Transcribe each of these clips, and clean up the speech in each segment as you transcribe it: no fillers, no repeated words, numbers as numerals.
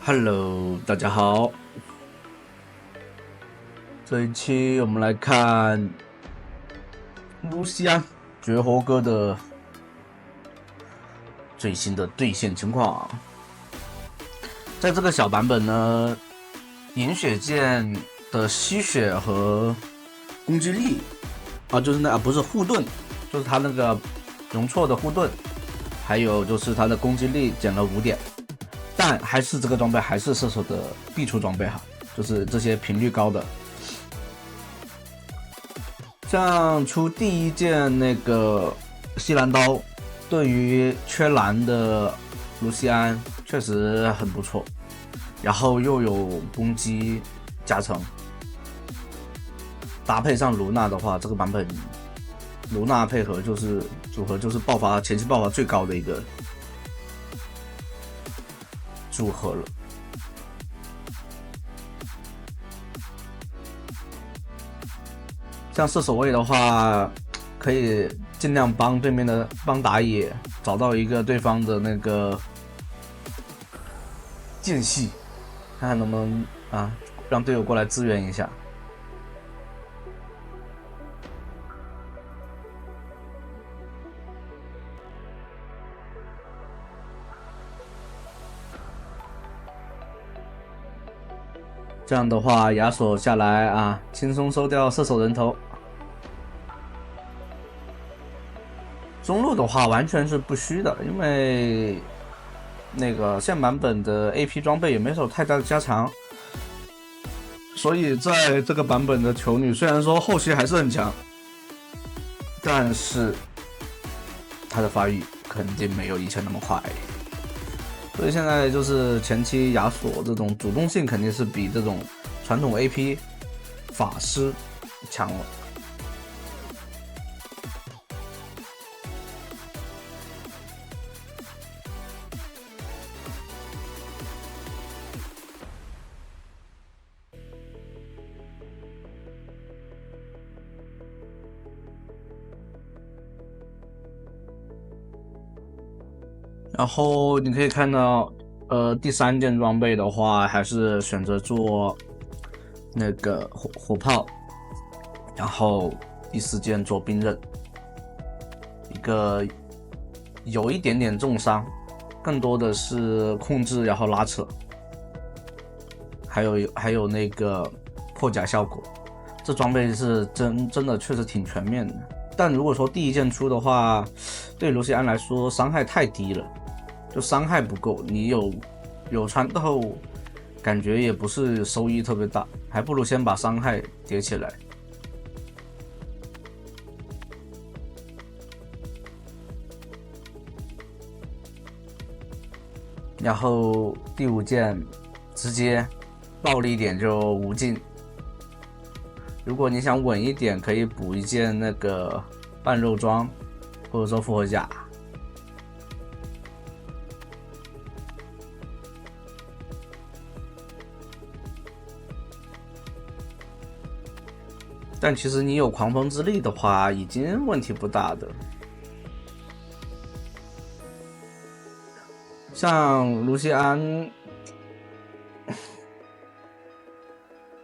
Hello，大家好。这一期我们来看露西安绝活哥的最新的兑现情况。在这个小版本呢，饮血剑的吸血和攻击力就是不是护盾，就是他那个容错的护盾，还有就是他的攻击力减了5点。但还是这个装备还是射手的必出装备哈，就是这些频率高的。像出第一件那个西兰刀，对于缺蓝的卢锡安确实很不错，然后又有攻击加成，搭配上卢娜的话，这个版本卢娜配合就是组合就是前期爆发最高的一个组合了。像射手位的话，可以尽量帮对面的打野找到一个对方的那个间隙，看看能不能让队友过来支援一下。这样的话，亚索下来轻松收掉射手人头。中路的话完全是不虚的，因为那个现版本的 AP 装备也没有太大的加强，所以在这个版本的球女虽然说后期还是很强，但是她的发育肯定没有以前那么快。所以现在就是前期亚索这种主动性肯定是比这种传统 AP 法师强了。然后你可以看到，第3件装备的话，还是选择做那个火炮，然后第4件做冰刃，一个有一点点重伤，更多的是控制然后拉扯，还有那个破甲效果，这装备是真的确实挺全面的。但如果说第1件出的话，对卢锡安来说伤害太低了。就伤害不够，你有穿透，感觉也不是收益特别大，还不如先把伤害叠起来。然后第5件直接暴力一点就无尽。如果你想稳一点，可以补一件那个半肉装，或者说复活甲。但其实你有狂风之力的话，已经问题不大的。像卢锡安，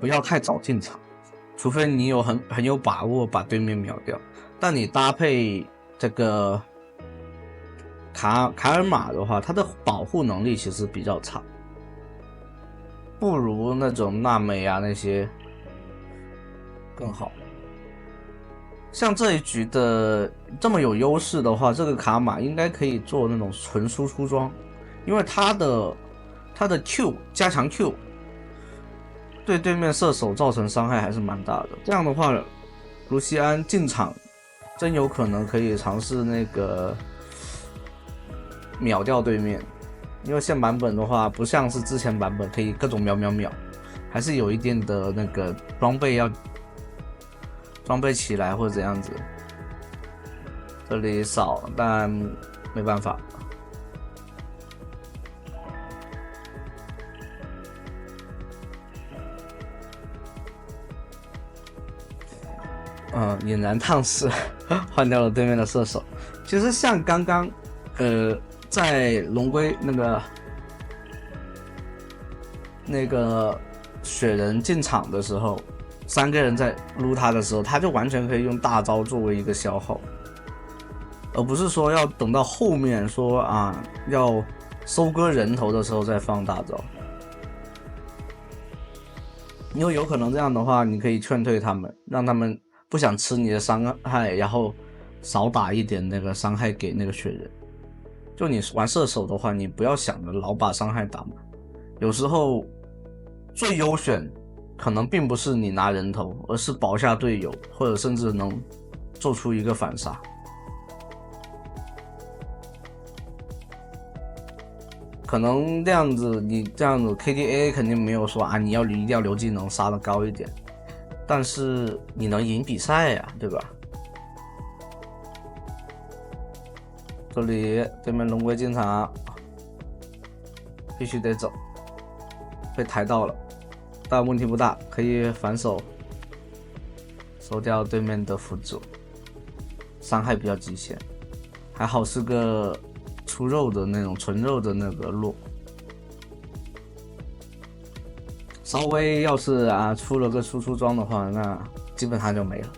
不要太早进场，除非你有很有把握把对面秒掉。但你搭配这个卡尔玛的话，它的保护能力其实比较差，不如那种娜美那些更好。像这一局的这么有优势的话，这个卡玛应该可以做那种纯输出装，因为它的 Q 加强 Q 对对面射手造成伤害还是蛮大的。这样的话，卢锡安进场真有可能可以尝试那个秒掉对面，因为现版本的话不像是之前版本可以各种秒，还是有一定的那个装备要装备起来或者怎样子。这里少，但没办法。引燃烫死换掉了对面的射手。其实像刚刚在龙龟那个那个雪人进场的时候，3个人在撸他的时候，他就完全可以用大招作为一个消耗，而不是说要等到后面说啊要收割人头的时候再放大招。因为有可能这样的话，你可以劝退他们，让他们不想吃你的伤害，然后少打一点那个伤害给那个雪人。就你玩射手的话，你不要想着老把伤害打满，有时候最优选可能并不是你拿人头，而是保下队友，或者甚至能做出一个反杀。可能这样子，你这样子 KDA 肯定没有说啊，你一定要留技能杀得高一点，但是你能赢比赛呀，对吧？这里对面龙龟进场，必须得走，被抬到了，但问题不大，可以反手收掉对面的辅助，伤害比较极限，还好是个出肉的那种纯肉的那个落，稍微要是啊出了个输出装的话，那基本上就没了。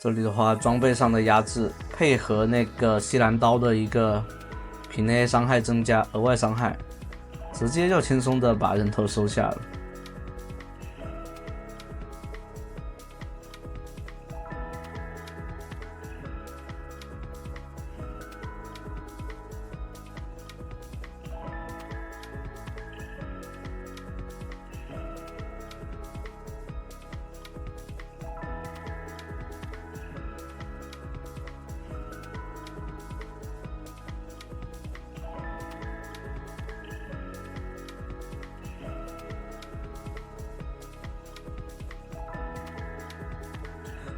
这里的话，装备上的压制配合那个西兰刀的一个平 A 伤害增加，额外伤害，直接就轻松的把人头收下了。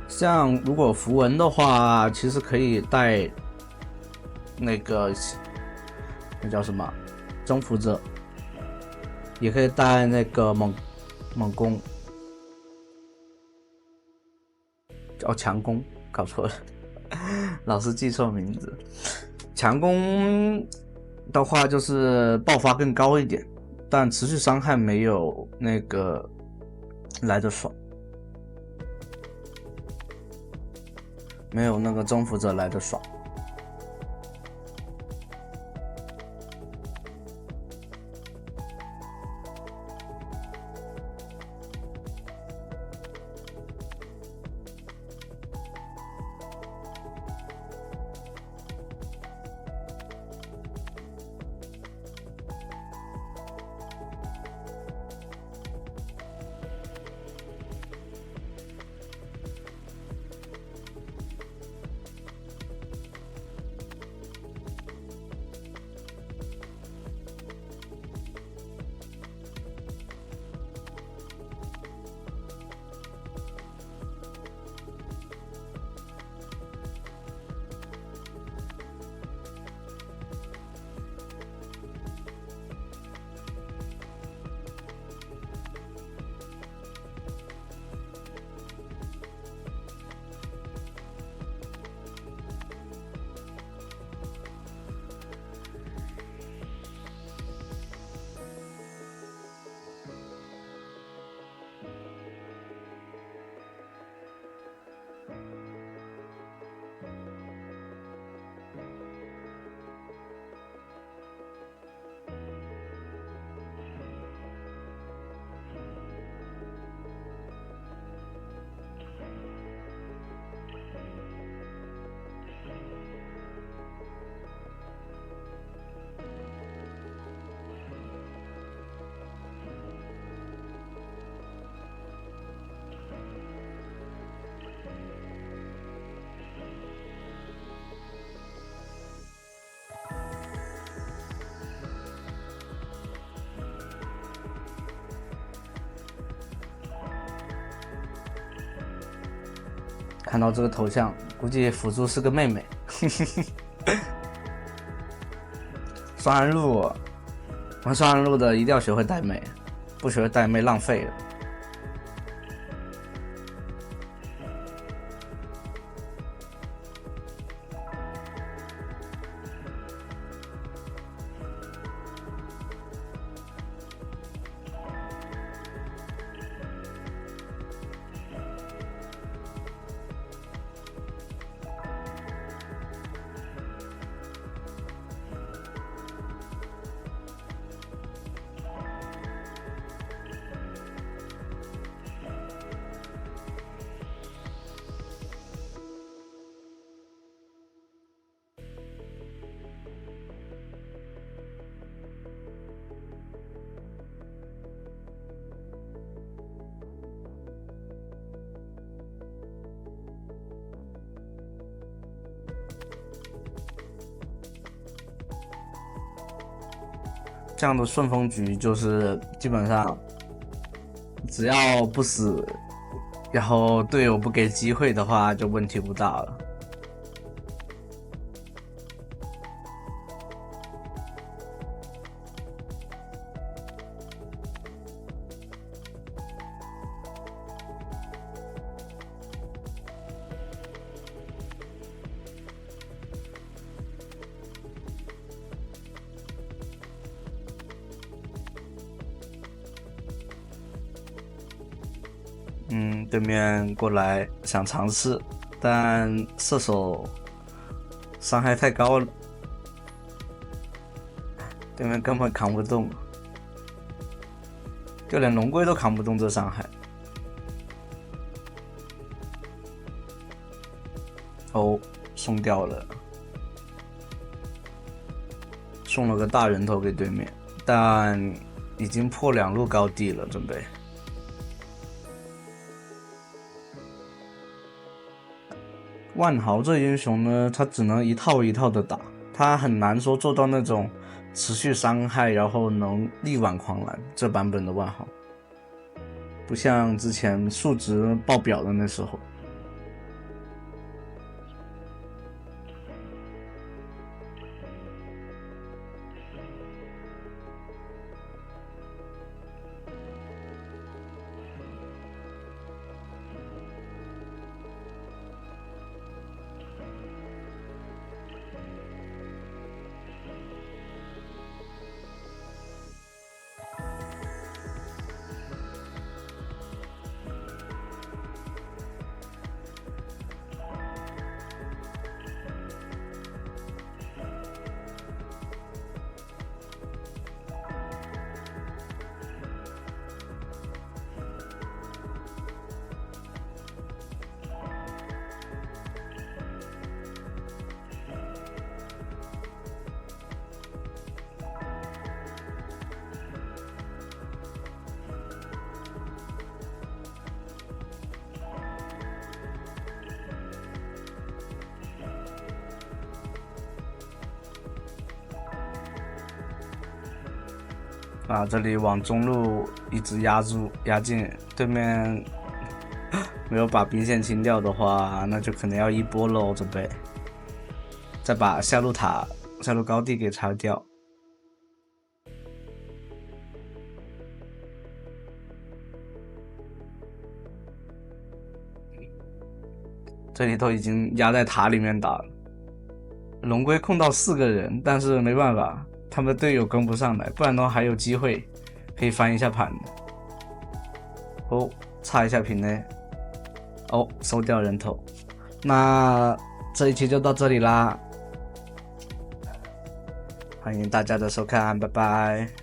像如果符文的话，其实可以带那个那叫什么征服者，也可以带那个猛攻，哦强攻，搞错了，老是记错名字。强攻的话就是爆发更高一点，但持续伤害没有那个来的爽。没有那个征服者来的爽。看到这个头像，估计辅助是个妹妹。双人路，玩双人路的一定要学会带妹，不学会带妹浪费了。这样的顺风局就是基本上只要不死，然后队友不给机会的话，就问题不大了。对面过来想尝试，但射手伤害太高了，对面根本扛不动，就连龙龟都扛不动这伤害。哦，送掉了，送了个大人头给对面，但已经破2路高地了，准备。万豪这英雄呢，他只能一套一套的打，他很难说做到那种持续伤害，然后能力挽狂澜。这版本的万豪，不像之前数值爆表的那时候。这里往中路一直压进，对面没有把兵线清掉的话，那就可能要一波喽。准备再把下路高地给拆掉。这里都已经压在塔里面打了，龙龟控到4个人，但是没办法。他们的队友跟不上来，不然的话还有机会可以翻一下盘的。哦，插一下屏呢。哦，收掉人头。那这一期就到这里啦，欢迎大家的收看，拜拜。